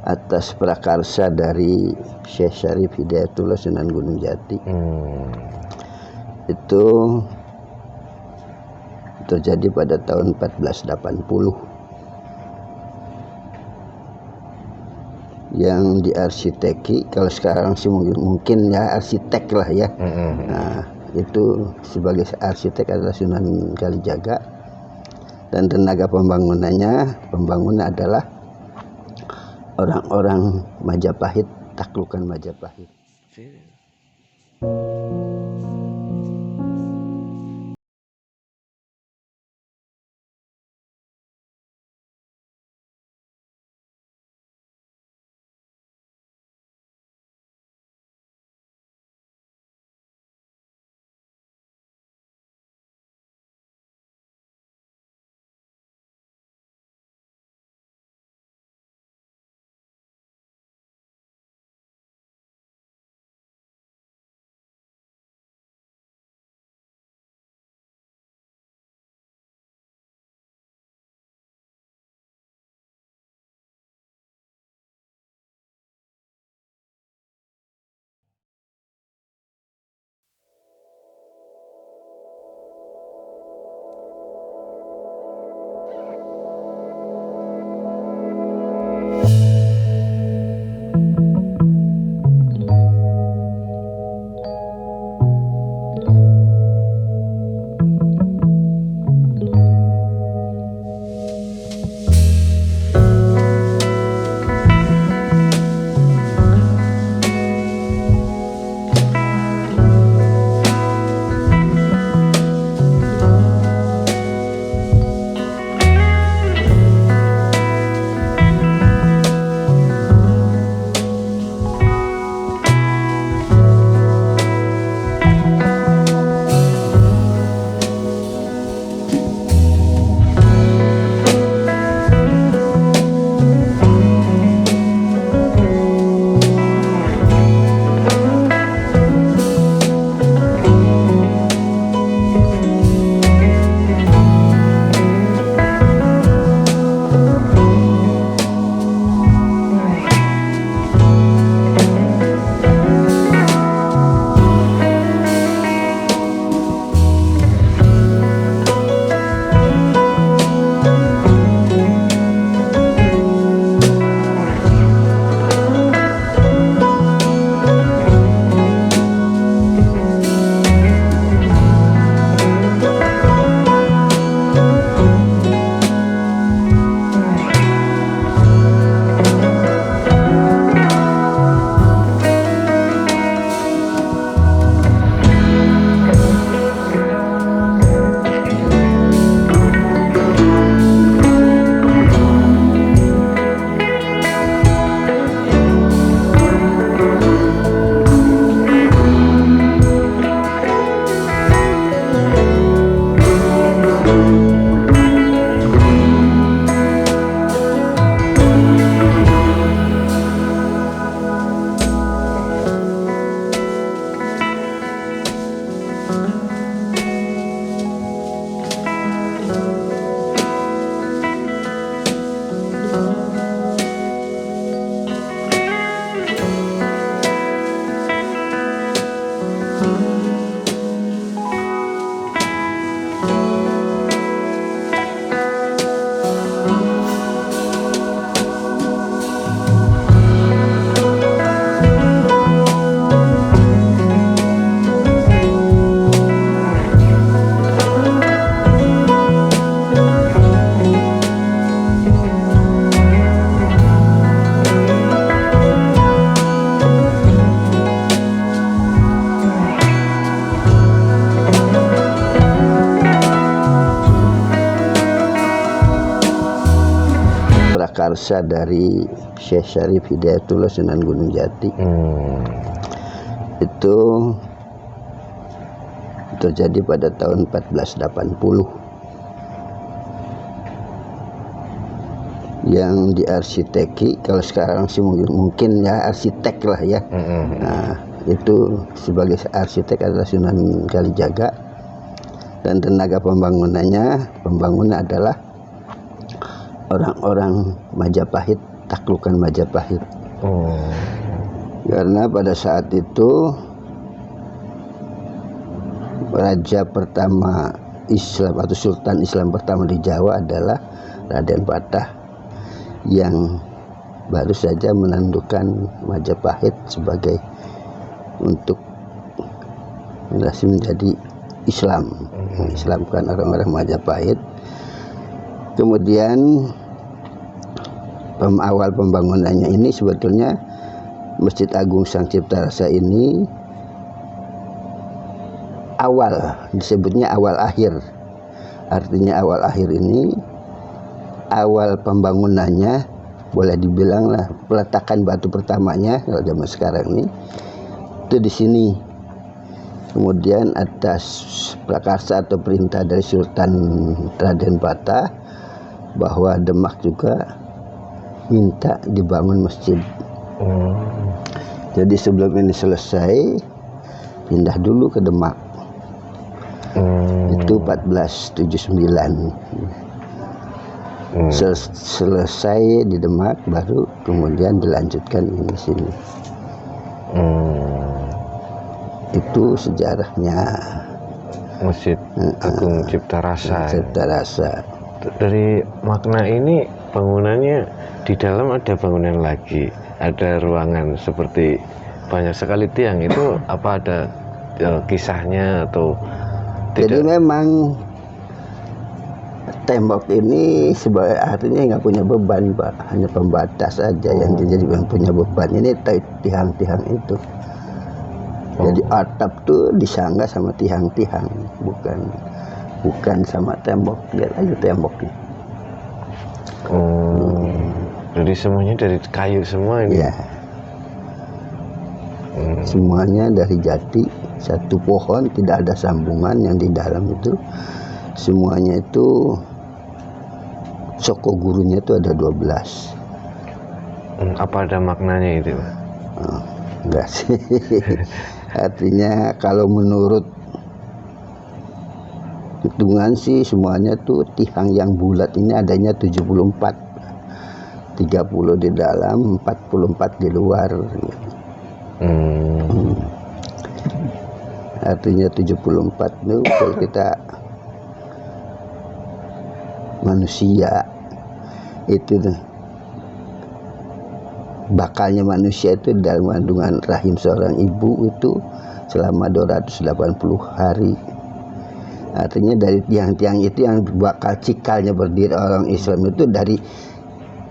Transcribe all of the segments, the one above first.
atas prakarsa dari Syekh Syarif Hidayatullah Sunan Gunung Jati. Itu terjadi pada tahun 1480 yang diarsiteki, kalau sekarang sih mungkin ya arsitek lah ya. Nah, itu sebagai arsitek adalah Sunan Kalijaga, dan tenaga pembangunnya adalah orang-orang Majapahit, taklukan Majapahit. prakarsa dari Syekh Syarif Hidayatullah Sunan Gunung Jati. Itu terjadi pada tahun 1480 yang diarsiteki, kalau sekarang sih mungkin ya arsitek lah ya. Nah, itu sebagai arsitek adalah Sunan Kalijaga, dan tenaga pembangunnya adalah orang-orang Majapahit, taklukan Majapahit. Karena pada saat itu raja pertama Islam atau sultan Islam pertama di Jawa adalah Raden Patah yang baru saja menandukan Majapahit sebagai untuk menjadi Islam, mengislamkan orang-orang Majapahit. Kemudian awal pembangunannya ini sebetulnya Masjid Agung Sang Cipta Rasa ini awal, disebutnya awal akhir. Artinya awal akhir ini awal pembangunannya, boleh dibilang lah peletakan batu pertamanya kalau zaman sekarang ini itu di sini. Kemudian atas prakarsa atau perintah dari Sultan Raden Patah bahwa Demak juga minta dibangun masjid. Jadi sebelum ini selesai pindah dulu ke Demak. Itu 1479. Selesai di Demak baru kemudian dilanjutkan ini sini. Itu sejarahnya Masjid Agung Cipta Rasa. Cipta Rasa. Dari makna ini bangunannya di dalam ada bangunan lagi, ada ruangan seperti banyak sekali tiang. Itu apa ada kisahnya atau tidak? Jadi memang tembok ini sebagai artinya nggak punya beban, Pak, hanya pembatas saja yang jadi punya beban. Ini tiang-tiang itu. Jadi atap tuh disanggah sama tiang-tiang, bukan sama tembok. Lihat aja temboknya. Jadi semuanya dari kayu semua ini. Ya. Semuanya dari jati, satu pohon, tidak ada sambungan yang di dalam itu. Semuanya itu soko gurunya itu ada 12. Apa ada maknanya itu? Enggak sih. Artinya kalau menurut hitungan sih semuanya tuh tiang yang bulat ini adanya 74. 30 di dalam, 44 di luar. Artinya 74 itu kalau kita manusia itu bakalnya manusia itu dalam kandungan rahim seorang ibu itu selama 280 hari. Artinya dari tiang-tiang itu yang bakal cikalnya berdiri orang Islam itu dari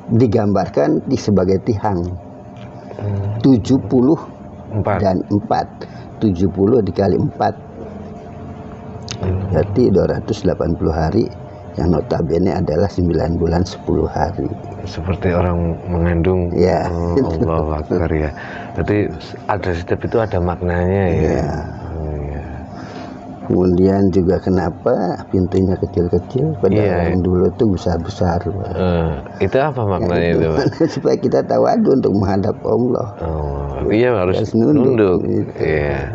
digambarkan sebagai tiang 70 dan 4. 70 dikali 4 berarti 280 hari yang notabene adalah 9 bulan 10 hari. Seperti orang mengandung. Ya. Allahu Akbar ya. Berarti ada setiap itu ada maknanya ya. Ya. Kemudian juga kenapa pintunya kecil-kecil, padahal yang dulu itu besar-besar. Itu apa maknanya itu? Supaya kita tawadu untuk menghadap Allah. Iya harus nunduk. Gitu. Iya.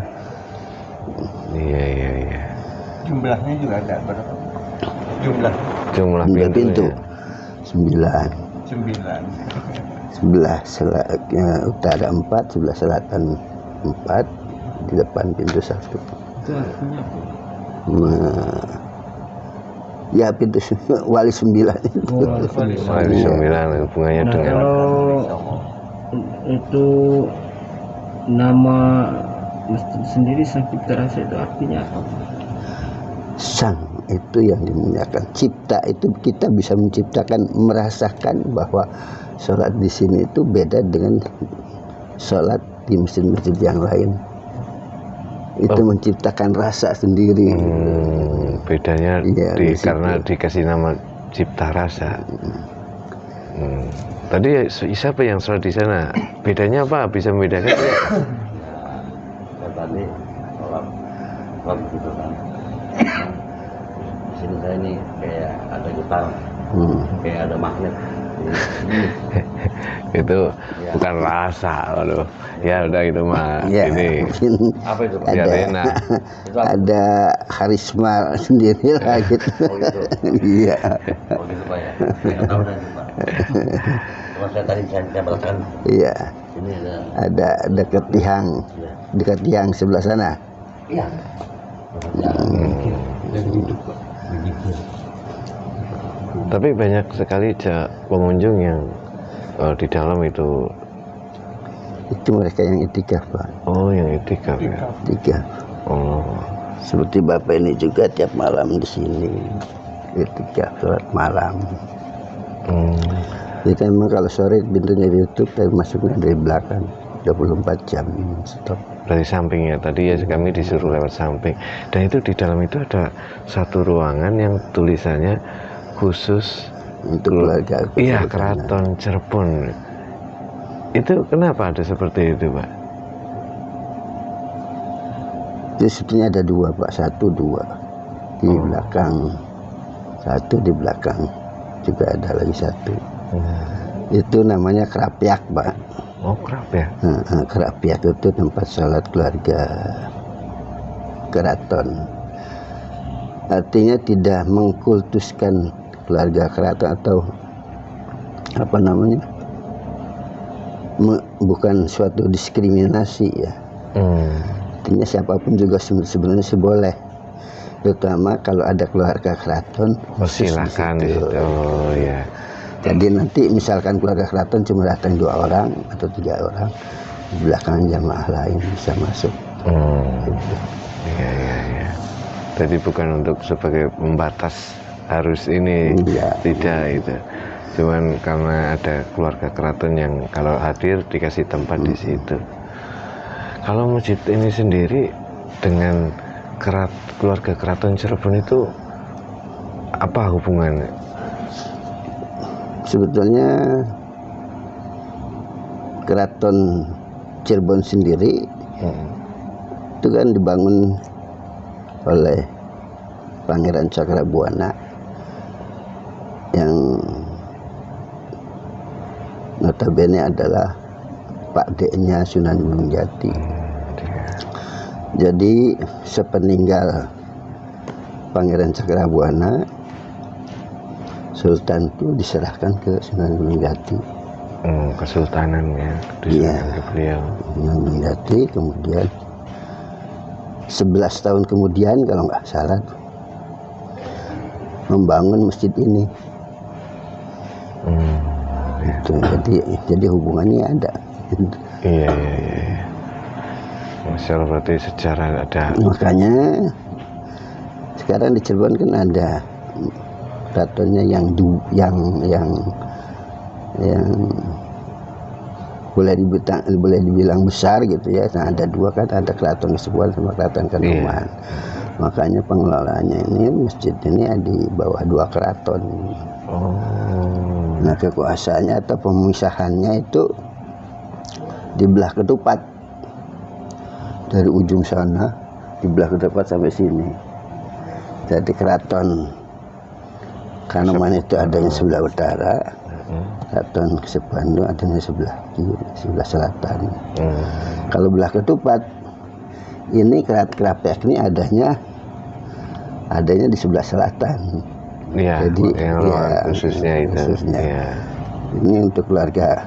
Jumlahnya juga ada berapa? Jumlah pintu. 9. 11 utara 4, sebelah selatan 4, di depan pintu 1. Itu artinya apa? Ya pintu wali 9 itu. Wali 9 hubungannya dengan. Kalau itu nama masjid sendiri Sang Cipta Rasa itu artinya apa? Sang itu yang dimuliakan. Cipta itu kita bisa menciptakan, merasakan bahwa sholat di sini itu beda dengan sholat di masjid-masjid yang lain. Itu menciptakan rasa sendiri. Bedanya karena dikasih nama Cipta Rasa. Tadi siapa yang sholat di sana? Bedanya apa? Bisa membedakan? Tadi sholat gitu kan. Di sini saya ini kayak ada gitar, kayak ada magnet. Itu bukan rasa, loh. Ya udah itu mah. Ini apa itu? Ada karisma sendiri lah gitu. Oh gitu. Iya. Oh gitu Pak ya. Saya nggak tahu dah Pak. Masa tadi saya belakang. Iya. Ini Ada dekat tiang. ya. Dekat tiang sebelah sana. Iya. Tapi banyak sekali pengunjung yang di dalam itu. Itu mereka yang itikaf, Pak. Oh, yang itikaf ya. Itikaf. Oh. Seperti Bapak ini juga tiap malam di sini itikaf sholat malam. Kita memang kalau sore pintunya ditutup, tapi masuknya dari belakang 24 jam stop. Dari samping ya, tadi ya kami disuruh lewat samping. Dan itu di dalam itu ada satu ruangan yang tulisannya khusus Untuk keluarga. Iya, Keraton Cirebon. Itu kenapa ada seperti itu, Pak? Itu sebetulnya ada dua, Pak. Satu dua di belakang, satu di belakang juga ada lagi satu. Itu namanya Kerapiak, Pak. Oh, Kerapiak. Kerapiak itu tempat sholat keluarga keraton. Artinya tidak mengkultuskan keluarga keraton atau apa namanya, bukan suatu diskriminasi ya. Artinya siapapun juga sebenarnya boleh, terutama kalau ada keluarga keraton Silakan itu. Oh ya. Jadi nanti misalkan keluarga keraton cuma datang 2 orang atau 3 orang, di belakang jamaah lain bisa masuk. Iya. Jadi bukan untuk sebagai pembatas harus ini, tidak itu. Cuman karena ada keluarga keraton yang kalau hadir dikasih tempat di situ. Kalau masjid ini sendiri dengan keluarga keraton Cirebon itu apa hubungannya? Sebetulnya keraton Cirebon sendiri itu kan dibangun oleh Pangeran Cakrabuana yang notabene adalah Pak D-nya Sunan Gunung Jati. Jadi sepeninggal Pangeran Cakrabuana, Sultan itu diserahkan ke Sunan Gunung Jati. Kesultanan ya, ke beliau. Sunan Gunung Jati, kemudian 11 tahun kemudian kalau nggak salah membangun masjid ini. Itu jadi hubungannya ada. Iya. Masya Allah, berarti sejarah ada. Makanya sekarang di Cirebon kan ada keratonnya yang boleh dibilang besar gitu ya. Nah, ada 2 kan, ada Keraton Kesepuhan sama Keraton Kanoman. Makanya pengelolaannya ini masjid ini di bawah 2 keraton. Nah, kekuasaannya atau pemisahannya itu di belah ketupat, dari ujung sana di belah ketupat sampai sini. Jadi Keraton Kanoman itu adanya sebelah utara, Keraton Kesepuhan itu adanya sebelah kiri, sebelah selatan. Kalau belah ketupat ini Kerapiak ini adanya di sebelah selatan. Iya, jadi khususnya itu. Ya. Ini untuk keluarga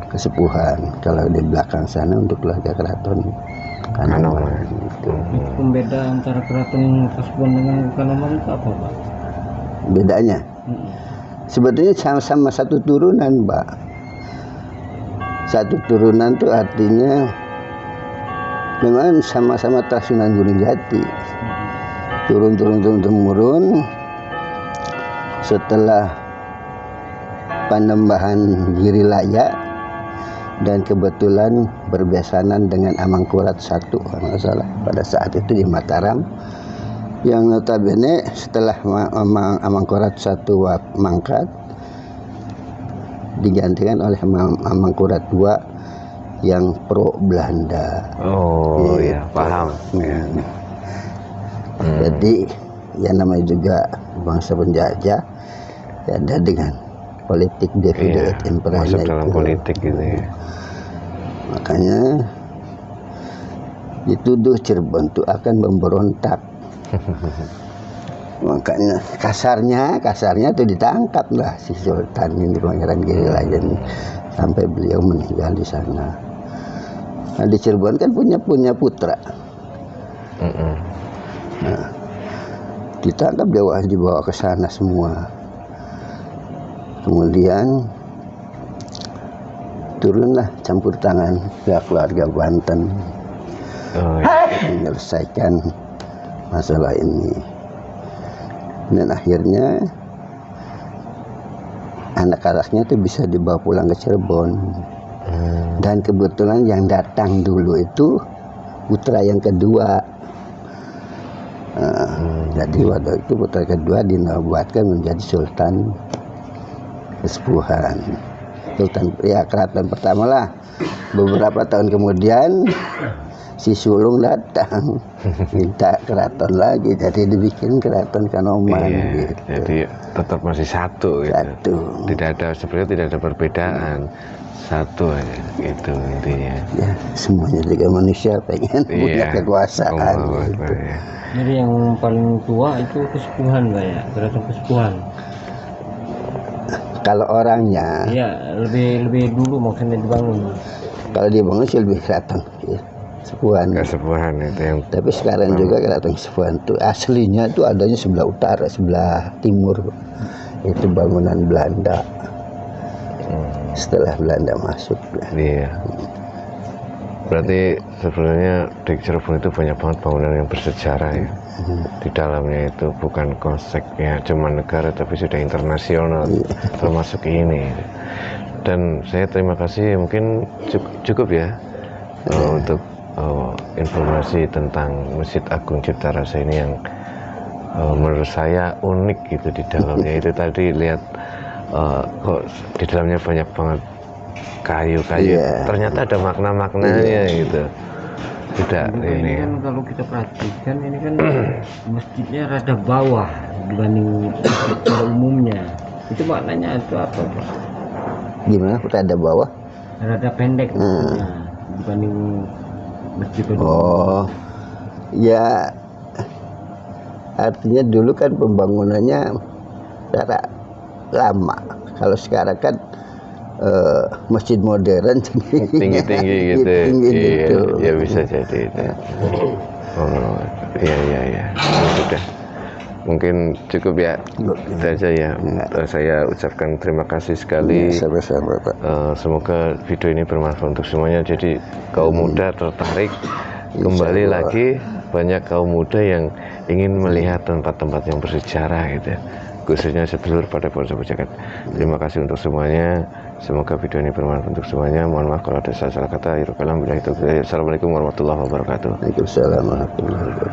Kesepuhan. Kalau di belakang sana untuk keluarga Keraton Kanoman. Pembeda antara Keraton Kesepuhan dengan Kanoman itu apa, Pak? Bedanya sebetulnya sama-sama satu turunan, Pak. Satu turunan itu artinya memang sama-sama Sunan Gunung Jati. Turun temurun. Setelah Panembahan Girilaya dan kebetulan berbesanan dengan Amangkurat I kalau nggak salah pada saat itu di Mataram, yang notabene setelah Amangkurat I mangkat digantikan oleh Amangkurat II yang pro Belanda. Oh iya, paham. Jadi ya namanya juga bangsa penjajah ya, ada dengan politik divide et impera masuk dalam politik gitu ya. Makanya dituduh Cirebon itu akan memberontak Makanya kasarnya tuh ditangkap lah si Sultan ini, Pangeran Girilayan, sampai beliau meninggal di sana. Nah, di Cirebon kan punya putra. Nah, ditangkap, dibawa ke sana semua. Kemudian turunlah campur tangan pihak keluarga Banten menyelesaikan masalah ini. Dan akhirnya anak-anaknya itu bisa dibawa pulang ke Cirebon. Dan kebetulan yang datang dulu itu putra yang kedua. Jadi waktu itu putra kedua dinobatkan menjadi Sultan Kesepuhan. Sultan ya keraton pertama lah. Beberapa tahun kemudian si sulung datang minta keraton lagi, jadi dibikin keraton Kanoman. Gitu. Jadi tetap masih satu gitu. Satu. Sebenarnya tidak ada perbedaan, satu aja gitu intinya. Ya, semuanya juga manusia pengen punya kekuasaan. Gitu. Ya. Jadi yang paling tua itu Kesepuhan Pak ya, keraton Kesepuhan. Kalau orangnya, Iya, lebih dulu maksudnya dibangun. kalau dibangun sih lebih keraton Kesepuhan. Kesepuhan itu yang. Tapi sekarang juga keraton Kesepuhan itu aslinya itu adanya sebelah utara, sebelah timur. Itu bangunan Belanda. Setelah Belanda masuk. Iya. Berarti sebenarnya di Cirebon itu banyak banget bangunan yang bersejarah ya. Di dalamnya itu bukan konsepnya cuma negara tapi sudah internasional, termasuk ini. Dan saya terima kasih, mungkin cukup ya untuk informasi tentang Masjid Agung Cipta Rasa ini yang menurut saya unik gitu di dalamnya. Itu tadi lihat kok di dalamnya banyak banget kayu-kayu, ternyata ada makna-maknanya gitu. Tidak ini kan kalau kita perhatikan ini kan masjidnya rada bawah dibanding masjid pada umumnya. Itu maknanya itu apa Pak? Gimana rada bawah? Rada pendek maksudnya dibanding masjid pada umumnya. Oh, ya artinya dulu kan pembangunannya secara lama. Kalau sekarang kan masjid modern tinggi-tinggi gitu. Iya, ya bisa jadi itu. Oh, iya. Sudah. Mungkin cukup ya. Itu aja ya. Saya ucapkan terima kasih sekali. Sama-sama, Pak. Semoga video ini bermanfaat untuk semuanya. Jadi kaum muda tertarik kembali lagi, banyak kaum muda yang ingin melihat tempat-tempat yang bersejarah gitu. Khususnya sedulur pada Padepokan Jagat. Terima kasih untuk semuanya. Semoga video ini bermanfaat untuk semuanya. Mohon maaf kalau ada salah kata. Assalamualaikum warahmatullahi wabarakatuh. Waalaikumsalam warahmatullahi wabarakatuh.